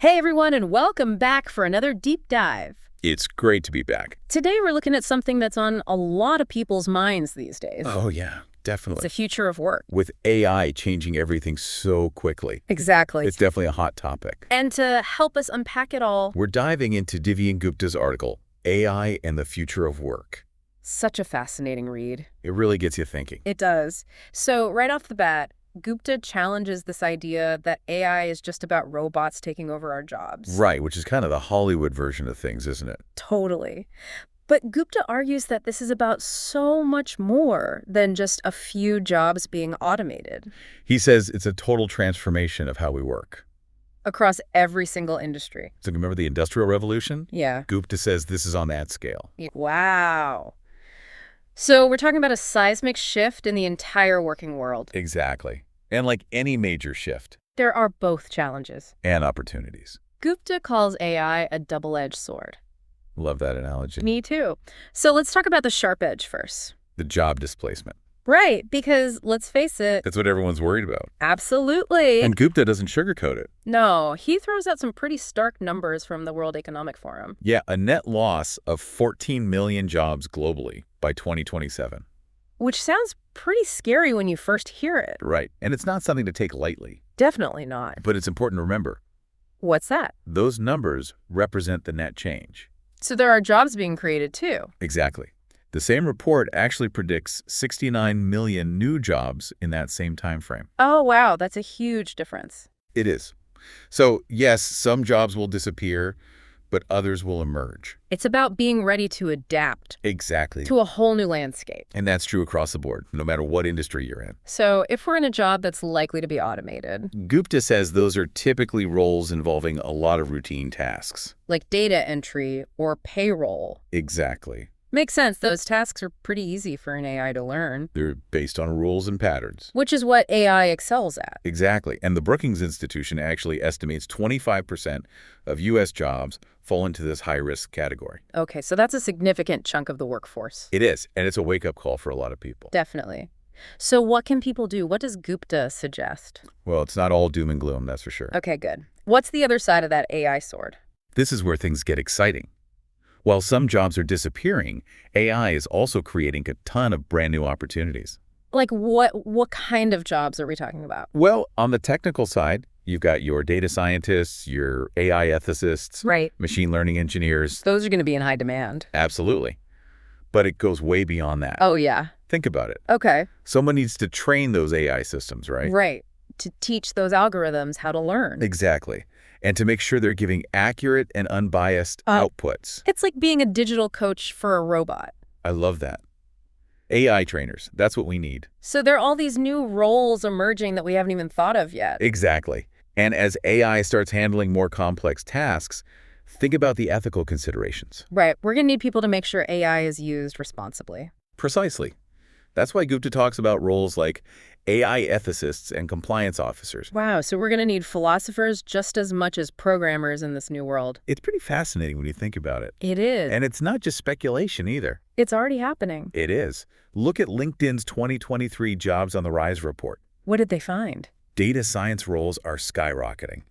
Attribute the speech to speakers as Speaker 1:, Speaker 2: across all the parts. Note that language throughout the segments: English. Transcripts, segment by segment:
Speaker 1: Hey everyone, and welcome back for another deep dive.
Speaker 2: It's great to be back.
Speaker 1: Today we're looking at something that's on a lot of people's minds these days.
Speaker 2: Oh, yeah,
Speaker 1: It's
Speaker 2: definitely.
Speaker 1: the future of work.
Speaker 2: With AI changing everything so quickly,
Speaker 1: Exactly.
Speaker 2: it's definitely a hot topic.
Speaker 1: And to help us unpack it all,
Speaker 2: We're diving into Divyan Gupta's article, AI and the Future of Work.
Speaker 1: such a fascinating read.
Speaker 2: It really gets you thinking.
Speaker 1: It does. So right off the bat, Gupta challenges this idea that AI is just about robots taking over our jobs.
Speaker 2: Right, which is kind of the Hollywood version of things, isn't it?
Speaker 1: Totally. But Gupta argues that this is about so much more than just a few jobs being automated.
Speaker 2: He says it's a total transformation of how we work.
Speaker 1: Across every single industry.
Speaker 2: So remember the Industrial Revolution?
Speaker 1: Yeah.
Speaker 2: Gupta says this is on that scale.
Speaker 1: Wow. So we're talking about a seismic shift in the entire working world.
Speaker 2: Exactly. And like any major shift.
Speaker 1: There are both challenges.
Speaker 2: And opportunities.
Speaker 1: Gupta calls AI a double-edged sword.
Speaker 2: Love that analogy.
Speaker 1: Me too. So let's talk about the sharp edge first.
Speaker 2: The job displacement.
Speaker 1: Right, because let's face it,
Speaker 2: That's what everyone's worried about.
Speaker 1: absolutely.
Speaker 2: And Gupta doesn't sugarcoat it.
Speaker 1: No, he throws out some pretty stark numbers from the World Economic Forum.
Speaker 2: Yeah, a net loss of 14 million jobs globally by 2027.
Speaker 1: Which sounds pretty scary when you first hear it.
Speaker 2: Right. And it's not something to take lightly.
Speaker 1: Definitely not.
Speaker 2: But it's important to remember,
Speaker 1: What's that?
Speaker 2: those numbers represent the net change.
Speaker 1: So there are jobs being created too.
Speaker 2: Exactly. The same report actually predicts 69 million new jobs in that same time frame.
Speaker 1: Oh, wow, that's a huge difference.
Speaker 2: It is. So, yes, some jobs will disappear, but others will emerge.
Speaker 1: It's about being ready to adapt
Speaker 2: Exactly.
Speaker 1: to a whole new landscape.
Speaker 2: And that's true across the board, no matter what industry you're in.
Speaker 1: So if we're in a job that's likely to be automated,
Speaker 2: Gupta says those are typically roles involving a lot of routine tasks.
Speaker 1: like data entry or payroll,
Speaker 2: Exactly.
Speaker 1: makes sense. Those tasks are pretty easy for an AI to learn,
Speaker 2: They're based on rules and patterns.
Speaker 1: which is what AI excels at.
Speaker 2: Exactly. And the Brookings Institution actually estimates 25% of U.S. jobs fall into this high-risk category.
Speaker 1: Okay, so that's a significant chunk of the workforce.
Speaker 2: It is, and it's a wake-up call for a lot of people.
Speaker 1: Definitely. So what can people do? What does Gupta suggest?
Speaker 2: Well, it's not all doom and gloom, that's for sure.
Speaker 1: Okay, good. What's the other side of that AI sword?
Speaker 2: This is where things get exciting. While some jobs are disappearing, AI is also creating a ton of brand new opportunities.
Speaker 1: Like what kind of jobs are we talking about?
Speaker 2: Well, on the technical side, you've got your data scientists, your AI ethicists,
Speaker 1: Right.
Speaker 2: machine learning engineers.
Speaker 1: Those are going to be in high demand.
Speaker 2: Absolutely. But it goes way beyond that.
Speaker 1: Oh, yeah.
Speaker 2: Think about it.
Speaker 1: Okay.
Speaker 2: Someone needs to train those AI systems, right?
Speaker 1: Right. To teach those algorithms how to learn.
Speaker 2: Exactly. And to make sure they're giving accurate and unbiased outputs.
Speaker 1: It's like being a digital coach for a robot.
Speaker 2: I love that. AI trainers, that's what we need.
Speaker 1: So there are all these new roles emerging that we haven't even thought of yet.
Speaker 2: Exactly. And as AI starts handling more complex tasks, think about the ethical considerations.
Speaker 1: Right. We're going to need people to make sure AI is used responsibly.
Speaker 2: Precisely. That's why Gupta talks about roles like AI ethicists and compliance officers.
Speaker 1: Wow. So we're going to need philosophers just as much as programmers in this new world.
Speaker 2: It's pretty fascinating when you think about it.
Speaker 1: It is.
Speaker 2: And it's not just speculation either.
Speaker 1: It's already happening.
Speaker 2: It is. Look at LinkedIn's 2023 Jobs on the Rise report.
Speaker 1: What did they find?
Speaker 2: Data science roles are skyrocketing.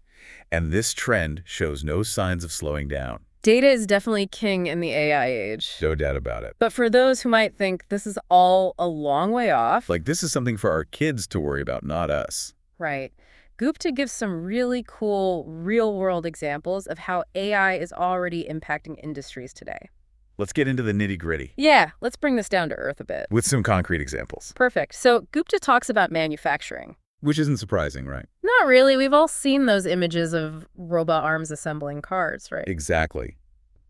Speaker 2: And this trend shows no signs of slowing down.
Speaker 1: Data is definitely king in the AI age.
Speaker 2: No doubt about it.
Speaker 1: But for those who might think this is all a long way off.
Speaker 2: Like, this is something for our kids to worry about, not us.
Speaker 1: Right. Gupta gives some really cool real-world examples of how AI is already impacting industries today.
Speaker 2: Let's get into the nitty-gritty.
Speaker 1: Yeah, let's bring this down to earth a bit.
Speaker 2: With some concrete examples.
Speaker 1: Perfect. So Gupta talks about manufacturing.
Speaker 2: Which isn't surprising, right?
Speaker 1: Not really. We've all seen those images of robot arms assembling cars, right?
Speaker 2: Exactly.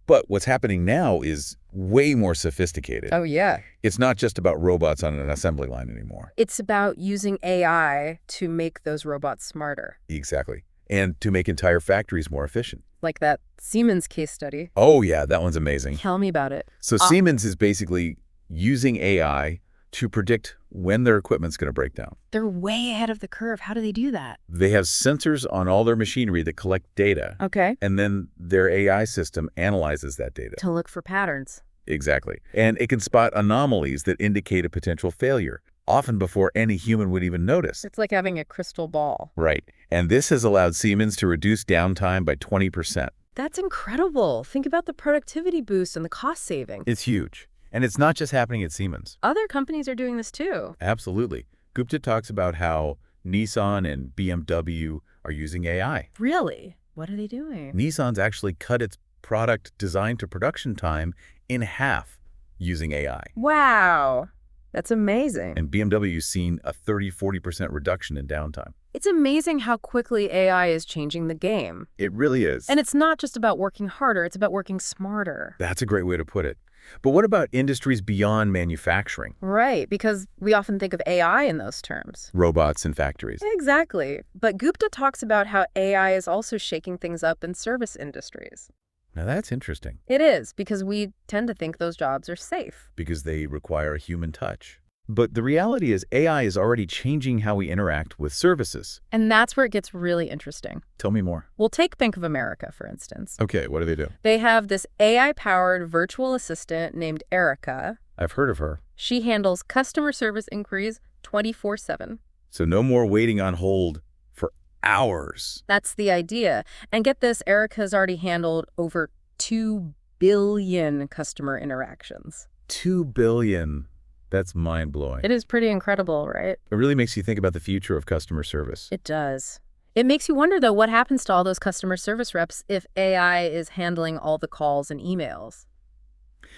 Speaker 2: But what's happening now is way more sophisticated.
Speaker 1: Oh, yeah.
Speaker 2: It's not just about robots on an assembly line anymore.
Speaker 1: It's about using AI to make those robots smarter.
Speaker 2: Exactly. And to make entire factories more efficient.
Speaker 1: Like that Siemens case study.
Speaker 2: Oh, yeah, that one's amazing.
Speaker 1: Tell me about it.
Speaker 2: So Siemens is basically using AI to predict when their equipment's going to break down.
Speaker 1: They're way ahead of the curve. How do they do that?
Speaker 2: They have sensors on all their machinery that collect data.
Speaker 1: Okay.
Speaker 2: And then their AI system analyzes that data.
Speaker 1: To look for patterns.
Speaker 2: Exactly. And it can spot anomalies that indicate a potential failure. often before any human would even notice.
Speaker 1: It's like having a crystal ball.
Speaker 2: Right. And this has allowed Siemens to reduce downtime by 20%.
Speaker 1: That's incredible. Think about the productivity boost and the cost saving.
Speaker 2: It's huge. And it's not just happening at Siemens.
Speaker 1: Other companies are doing this too.
Speaker 2: Absolutely. Gupta talks about how Nissan and BMW are using AI.
Speaker 1: Really? What are they doing?
Speaker 2: Nissan's actually cut its product design to production time in half using AI.
Speaker 1: Wow. That's amazing.
Speaker 2: And BMW's seen a 30–40% reduction in downtime.
Speaker 1: It's amazing how quickly AI is changing the game.
Speaker 2: It really is.
Speaker 1: And it's not just about working harder, it's about working smarter.
Speaker 2: That's a great way to put it. But what about industries beyond manufacturing?
Speaker 1: Right, because we often think of AI in those terms.
Speaker 2: Robots in factories.
Speaker 1: Exactly. But Gupta talks about how AI is also shaking things up in service industries.
Speaker 2: Now that's interesting.
Speaker 1: It is, because we tend to think those jobs are safe.
Speaker 2: Because they require a human touch. But the reality is AI is already changing how we interact with services.
Speaker 1: And that's where it gets really interesting.
Speaker 2: Tell me more.
Speaker 1: We'll take Bank of America, for instance.
Speaker 2: Okay, what do they do?
Speaker 1: They have this AI-powered virtual assistant named Erica.
Speaker 2: I've heard of her.
Speaker 1: She handles customer service inquiries 24/7.
Speaker 2: So no more waiting on hold for hours.
Speaker 1: That's the idea. And get this, Erica's already handled over 2 billion customer interactions.
Speaker 2: 2 billion. That's mind-blowing.
Speaker 1: It is pretty incredible, right?
Speaker 2: It really makes you think about the future of customer service.
Speaker 1: It does. It makes you wonder, though, what happens to all those customer service reps if AI is handling all the calls and emails?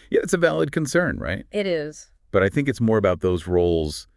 Speaker 2: Yeah, it's a valid concern, right?
Speaker 1: It is.
Speaker 2: But I think it's more about those roles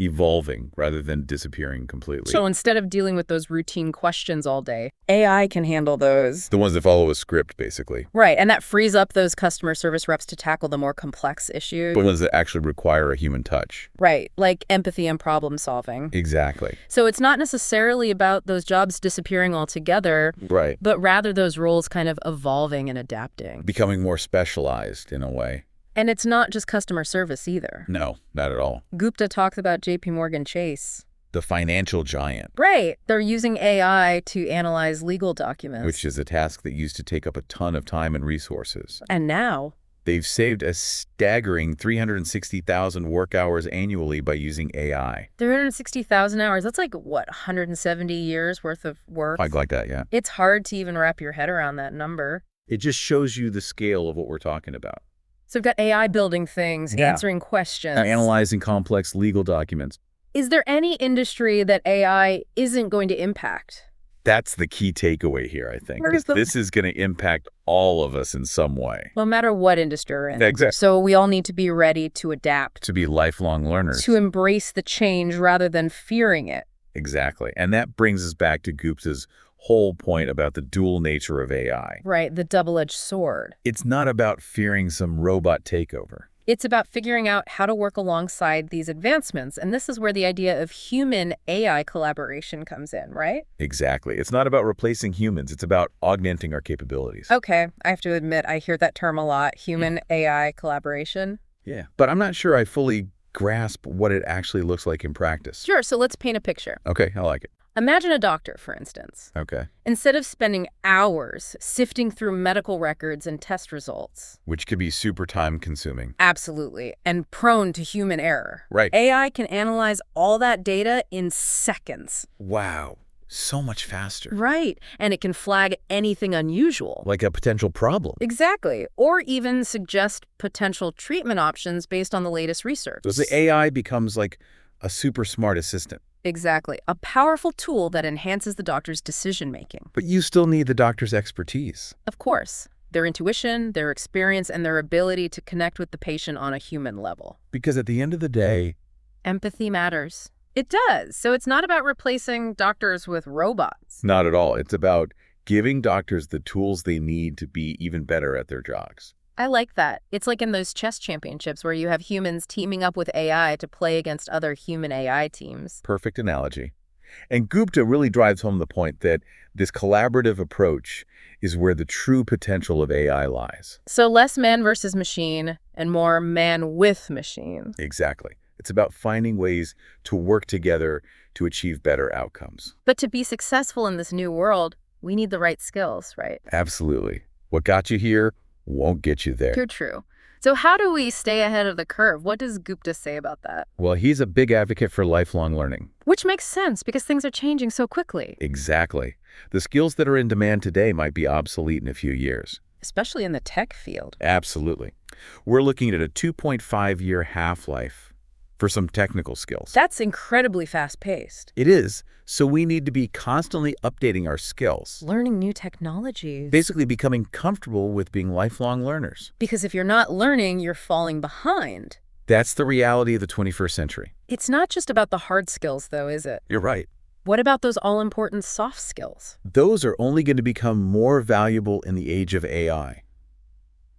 Speaker 2: evolving rather than disappearing completely.
Speaker 1: So instead of dealing with those routine questions all day, AI can handle those.
Speaker 2: The ones that follow a script, basically.
Speaker 1: Right, and that frees up those customer service reps to tackle the more complex issues.
Speaker 2: The ones that actually require a human touch.
Speaker 1: Right, like empathy and problem solving.
Speaker 2: Exactly.
Speaker 1: So it's not necessarily about those jobs disappearing altogether,
Speaker 2: Right.
Speaker 1: but rather those roles kind of evolving and adapting.
Speaker 2: Becoming more specialized in a way.
Speaker 1: And it's not just customer service either.
Speaker 2: No, not at all.
Speaker 1: Gupta talks about JP Morgan Chase.
Speaker 2: The financial giant.
Speaker 1: Right. They're using AI to analyze legal documents.
Speaker 2: Which is a task that used to take up a ton of time and resources.
Speaker 1: And now
Speaker 2: They've saved a staggering 360,000 work hours annually by using AI.
Speaker 1: 360,000 hours. That's like, what, 170 years worth of work?
Speaker 2: Like that, yeah.
Speaker 1: It's hard to even wrap your head around that number.
Speaker 2: It just shows you the scale of what we're talking about.
Speaker 1: So we've got AI building things, answering questions.
Speaker 2: Analyzing complex legal documents.
Speaker 1: Is there any industry that AI isn't going to impact?
Speaker 2: That's the key takeaway here, I think. This is going to impact all of us in some way.
Speaker 1: No matter what industry we're in.
Speaker 2: Exactly.
Speaker 1: So we all need to be ready to adapt.
Speaker 2: To be lifelong learners.
Speaker 1: To embrace the change rather than fearing it.
Speaker 2: Exactly. And that brings us back to Gupta's whole point about the dual nature of AI.
Speaker 1: Right, the double-edged sword.
Speaker 2: It's not about fearing some robot takeover.
Speaker 1: It's about figuring out how to work alongside these advancements. And this is where the idea of human-AI collaboration comes in, right?
Speaker 2: Exactly. It's not about replacing humans. It's about augmenting our capabilities.
Speaker 1: Okay, I have to admit, I hear that term a lot, human-AI collaboration.
Speaker 2: Yeah, but I'm not sure I fully grasp what it actually looks like in practice.
Speaker 1: Sure, so let's paint a picture.
Speaker 2: Okay, I like it.
Speaker 1: Imagine a doctor, for instance.
Speaker 2: Okay.
Speaker 1: Instead of spending hours sifting through medical records and test results.
Speaker 2: Which could be super time-consuming.
Speaker 1: Absolutely, and prone to human error.
Speaker 2: Right.
Speaker 1: AI can analyze all that data in seconds.
Speaker 2: Wow, so much faster.
Speaker 1: Right, and it can flag anything unusual.
Speaker 2: Like a potential problem.
Speaker 1: Exactly, or even suggest potential treatment options based on the latest research.
Speaker 2: So the AI becomes like a super smart assistant.
Speaker 1: Exactly. A powerful tool that enhances the doctor's decision-making.
Speaker 2: But you still need the doctor's expertise.
Speaker 1: Of course. Their intuition, their experience, and their ability to connect with the patient on a human level.
Speaker 2: Because at the end of the day,
Speaker 1: empathy matters. It does. So it's not about replacing doctors with robots.
Speaker 2: Not at all. It's about giving doctors the tools they need to be even better at their jobs.
Speaker 1: I like that. It's like in those chess championships where you have humans teaming up with AI to play against other human AI teams.
Speaker 2: Perfect analogy. And Gupta really drives home the point that this collaborative approach is where the true potential of AI lies.
Speaker 1: So less man versus machine and more man with machine.
Speaker 2: Exactly. It's about finding ways to work together to achieve better outcomes.
Speaker 1: But to be successful in this new world, we need the right skills, right?
Speaker 2: Absolutely. What got you here won't get you there.
Speaker 1: You're true. So how do we stay ahead of the curve? What does Gupta say about that?
Speaker 2: Well, he's a big advocate for lifelong learning.
Speaker 1: Which makes sense because things are changing so quickly.
Speaker 2: Exactly. The skills that are in demand today might be obsolete in a few years.
Speaker 1: Especially in the tech field.
Speaker 2: Absolutely. We're looking at a 2.5-year half-life for some technical skills.
Speaker 1: That's incredibly fast-paced.
Speaker 2: It is, so we need to be constantly updating our skills.
Speaker 1: Learning new technologies.
Speaker 2: Basically becoming comfortable with being lifelong learners.
Speaker 1: Because if you're not learning, you're falling behind.
Speaker 2: That's the reality of the 21st century.
Speaker 1: It's not just about the hard skills, though, is it?
Speaker 2: You're right.
Speaker 1: What about those all-important soft skills?
Speaker 2: Those are only going to become more valuable in the age of AI.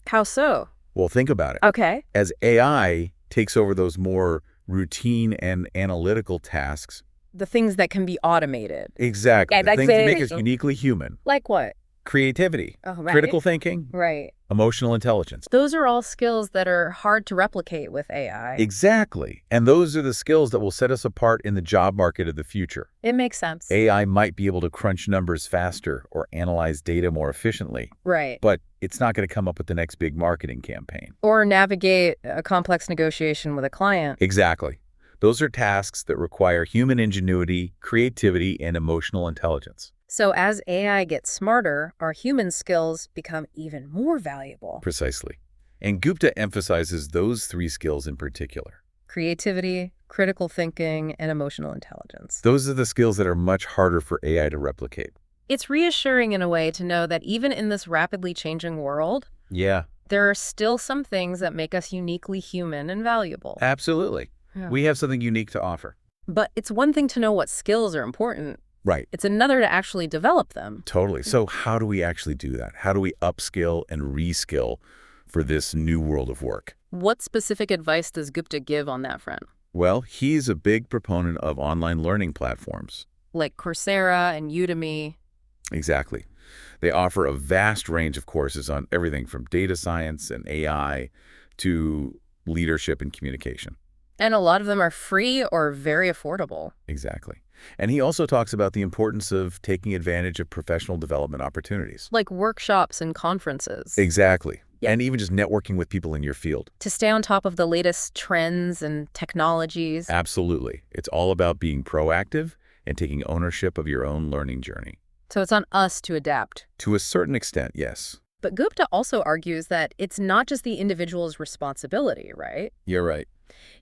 Speaker 1: How so?
Speaker 2: Well, think about it.
Speaker 1: Okay.
Speaker 2: As AI takes over those more routine and analytical tasks.
Speaker 1: The things that can be automated.
Speaker 2: Exactly.
Speaker 1: Yeah,
Speaker 2: The
Speaker 1: that's
Speaker 2: things that
Speaker 1: it.
Speaker 2: make us uniquely human.
Speaker 1: Like what?
Speaker 2: Creativity,
Speaker 1: Oh, right.
Speaker 2: critical thinking,
Speaker 1: Right.
Speaker 2: emotional intelligence.
Speaker 1: Those are all skills that are hard to replicate with AI.
Speaker 2: Exactly. And those are the skills that will set us apart in the job market of the future.
Speaker 1: It makes sense.
Speaker 2: AI might be able to crunch numbers faster or analyze data more efficiently,
Speaker 1: Right.
Speaker 2: but it's not going to come up with the next big marketing campaign.
Speaker 1: Or navigate a complex negotiation with a client.
Speaker 2: Exactly. Those are tasks that require human ingenuity, creativity, and emotional intelligence.
Speaker 1: So as AI gets smarter, our human skills become even more valuable.
Speaker 2: Precisely. And Gupta emphasizes those three skills in particular.
Speaker 1: Creativity, critical thinking, and emotional intelligence.
Speaker 2: Those are the skills that are much harder for AI to replicate.
Speaker 1: It's reassuring in a way to know that even in this rapidly changing world,
Speaker 2: Yeah,
Speaker 1: there are still some things that make us uniquely human and valuable.
Speaker 2: absolutely.
Speaker 1: Yeah.
Speaker 2: We have something unique to offer.
Speaker 1: But it's one thing to know what skills are important.
Speaker 2: Right.
Speaker 1: It's another to actually develop them.
Speaker 2: Totally. So how do we actually do that? How do we upskill and reskill for this new world of work?
Speaker 1: What specific advice does Gupta give on that front?
Speaker 2: Well, he's a big proponent of online learning platforms.
Speaker 1: Like Coursera and Udemy.
Speaker 2: Exactly. They offer a vast range of courses on everything from data science and AI to leadership and communication.
Speaker 1: And a lot of them are free or very affordable.
Speaker 2: Exactly. And he also talks about the importance of taking advantage of professional development opportunities.
Speaker 1: Like workshops and conferences.
Speaker 2: Exactly.
Speaker 1: Yeah.
Speaker 2: And even just networking with people in your field.
Speaker 1: To stay on top of the latest trends and technologies.
Speaker 2: Absolutely. It's all about being proactive and taking ownership of your own learning journey.
Speaker 1: So it's on us to adapt.
Speaker 2: To a certain extent, yes.
Speaker 1: But Gupta also argues that it's not just the individual's responsibility, right?
Speaker 2: You're right.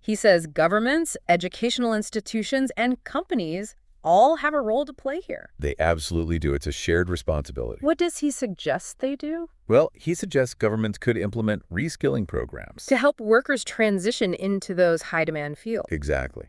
Speaker 1: He says governments, educational institutions, and companies all have a role to play here.
Speaker 2: They absolutely do. It's a shared responsibility.
Speaker 1: What does he suggest they do?
Speaker 2: Well, he suggests governments could implement reskilling programs.
Speaker 1: To help workers transition into those high-demand fields.
Speaker 2: Exactly.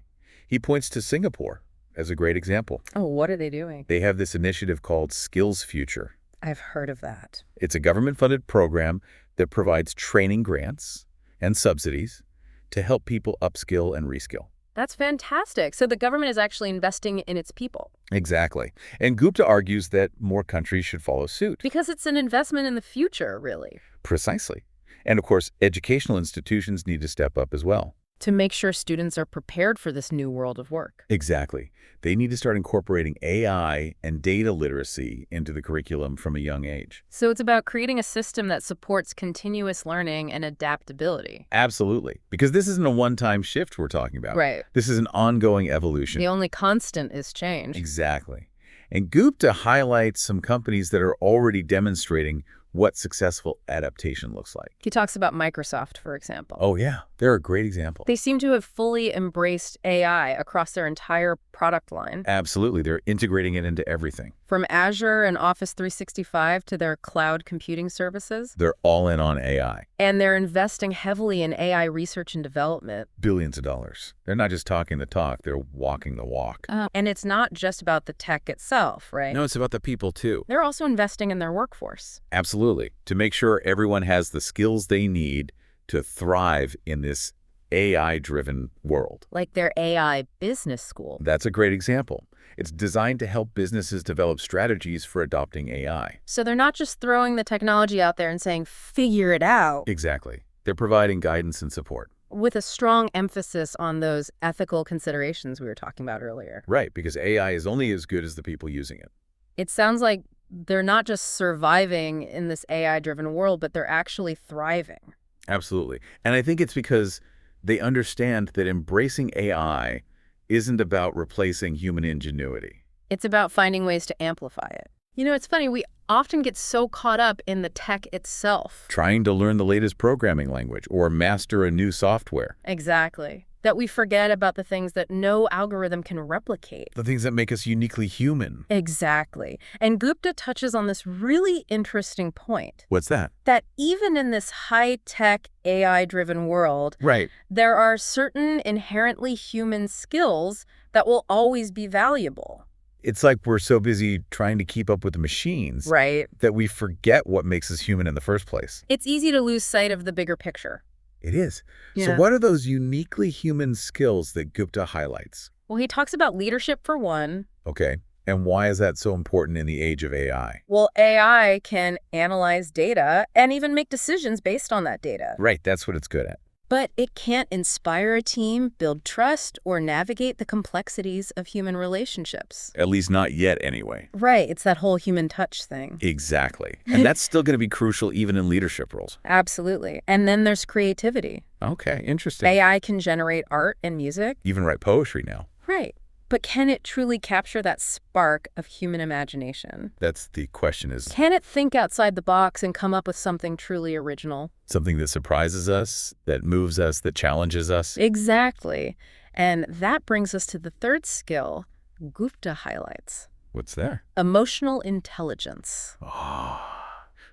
Speaker 2: He points to Singapore as a great example.
Speaker 1: Oh, what are they doing?
Speaker 2: They have this initiative called Skills Future.
Speaker 1: I've heard of that.
Speaker 2: It's a government-funded program that provides training grants and subsidies to help people upskill and reskill.
Speaker 1: That's fantastic. So the government is actually investing in its people.
Speaker 2: Exactly. And Gupta argues that more countries should follow suit.
Speaker 1: Because it's an investment in the future, really.
Speaker 2: Precisely. And of course, educational institutions need to step up as well.
Speaker 1: To make sure students are prepared for this new world of work.
Speaker 2: Exactly. They need to start incorporating AI and data literacy into the curriculum from a young age.
Speaker 1: So it's about creating a system that supports continuous learning and adaptability.
Speaker 2: Absolutely. Because this isn't a one-time shift we're talking about.
Speaker 1: Right.
Speaker 2: This is an ongoing evolution.
Speaker 1: The only constant is change.
Speaker 2: Exactly. And Gupta highlights some companies that are already demonstrating what successful adaptation looks like.
Speaker 1: He talks about Microsoft, for example.
Speaker 2: Oh, yeah. They're a great example.
Speaker 1: They seem to have fully embraced AI across their entire product line.
Speaker 2: Absolutely. They're integrating it into everything.
Speaker 1: From Azure and Office 365 to their cloud computing services.
Speaker 2: They're all in on AI.
Speaker 1: And they're investing heavily in AI research and development.
Speaker 2: Billions of dollars. They're not just talking the talk, they're walking the walk.
Speaker 1: And it's not just about the tech itself, right?
Speaker 2: No, it's about the people, too.
Speaker 1: They're also investing in their workforce.
Speaker 2: Absolutely. To make sure everyone has the skills they need to thrive in this AI-driven world.
Speaker 1: Like their AI business school.
Speaker 2: That's a great example. It's designed to help businesses develop strategies for adopting AI.
Speaker 1: So they're not just throwing the technology out there and saying, figure it out.
Speaker 2: Exactly. They're providing guidance and support.
Speaker 1: With a strong emphasis on those ethical considerations we were talking about earlier.
Speaker 2: Right, because AI is only as good as the people using it.
Speaker 1: It sounds like they're not just surviving in this AI-driven world, but they're actually thriving.
Speaker 2: Absolutely. And I think it's because they understand that embracing AI isn't about replacing human ingenuity.
Speaker 1: It's about finding ways to amplify it. It's funny, we often get so caught up in the tech itself.
Speaker 2: Trying to learn the latest programming language or master a new software.
Speaker 1: Exactly. That we forget about the things that no algorithm can replicate.
Speaker 2: The things that make us uniquely human.
Speaker 1: Exactly. And Gupta touches on this really interesting point.
Speaker 2: What's that?
Speaker 1: That even in this high-tech, AI-driven world,
Speaker 2: Right.
Speaker 1: there are certain inherently human skills that will always be valuable.
Speaker 2: It's like we're so busy trying to keep up with the machines
Speaker 1: Right.
Speaker 2: that we forget what makes us human in the first place.
Speaker 1: It's easy to lose sight of the bigger picture.
Speaker 2: It is. So
Speaker 1: Yeah.
Speaker 2: what are those uniquely human skills that Gupta highlights?
Speaker 1: Well, he talks about leadership for one.
Speaker 2: Okay. And why is that so important in the age of AI?
Speaker 1: Well, AI can analyze data and even make decisions based on that data.
Speaker 2: Right. That's what it's good at.
Speaker 1: But it can't inspire a team, build trust, or navigate the complexities of human relationships.
Speaker 2: At least not yet, anyway.
Speaker 1: Right, it's that whole human touch thing.
Speaker 2: Exactly. And that's still going to be crucial even in leadership roles.
Speaker 1: Absolutely. And then there's creativity.
Speaker 2: Okay. Interesting.
Speaker 1: AI can generate art and music.
Speaker 2: Even write poetry now.
Speaker 1: Right. But can it truly capture that spark of human imagination?
Speaker 2: That's the question, is
Speaker 1: Can it think outside the box and come up with something truly original?
Speaker 2: something that surprises us, that moves us, that challenges us.
Speaker 1: Exactly. And that brings us to the third skill Gupta highlights.
Speaker 2: What's there?
Speaker 1: Emotional intelligence.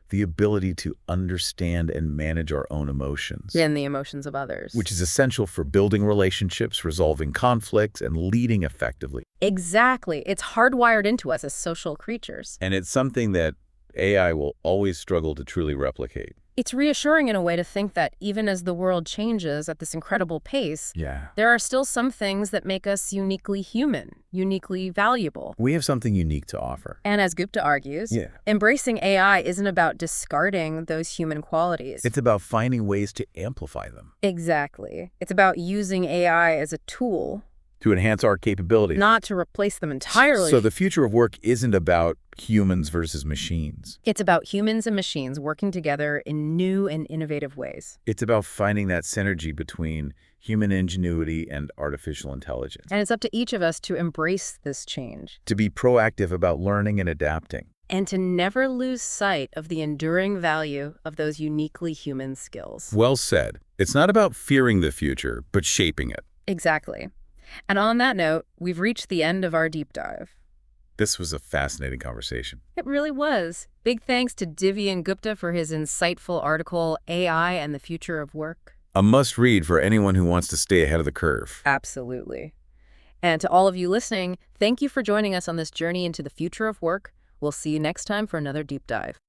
Speaker 2: The ability to understand and manage our own emotions.
Speaker 1: And the emotions of others.
Speaker 2: Which is essential for building relationships, resolving conflicts, and leading effectively.
Speaker 1: Exactly. It's hardwired into us as social creatures.
Speaker 2: And it's something that AI will always struggle to truly replicate.
Speaker 1: It's reassuring in a way to think that even as the world changes at this incredible pace,
Speaker 2: Yeah.
Speaker 1: there are still some things that make us uniquely human, uniquely valuable.
Speaker 2: We have something unique to offer.
Speaker 1: And as Gupta argues,
Speaker 2: Yeah.
Speaker 1: embracing AI isn't about discarding those human qualities.
Speaker 2: It's about finding ways to amplify them.
Speaker 1: Exactly. It's about using AI as a tool,
Speaker 2: To enhance our capabilities.
Speaker 1: not to replace them entirely.
Speaker 2: So the future of work isn't about humans versus machines.
Speaker 1: It's about humans and machines working together in new and innovative ways.
Speaker 2: It's about finding that synergy between human ingenuity and artificial intelligence.
Speaker 1: And it's up to each of us to embrace this change.
Speaker 2: To be proactive about learning and adapting.
Speaker 1: And to never lose sight of the enduring value of those uniquely human skills.
Speaker 2: Well said. It's not about fearing the future, but shaping it.
Speaker 1: Exactly. And on that note, we've reached the end of our deep dive.
Speaker 2: This was a fascinating conversation.
Speaker 1: It really was. Big thanks to Divyan Gupta for his insightful article, AI and the Future of Work.
Speaker 2: A must-read for anyone who wants to stay ahead of the curve.
Speaker 1: Absolutely. And to all of you listening, thank you for joining us on this journey into the future of work. We'll see you next time for another deep dive.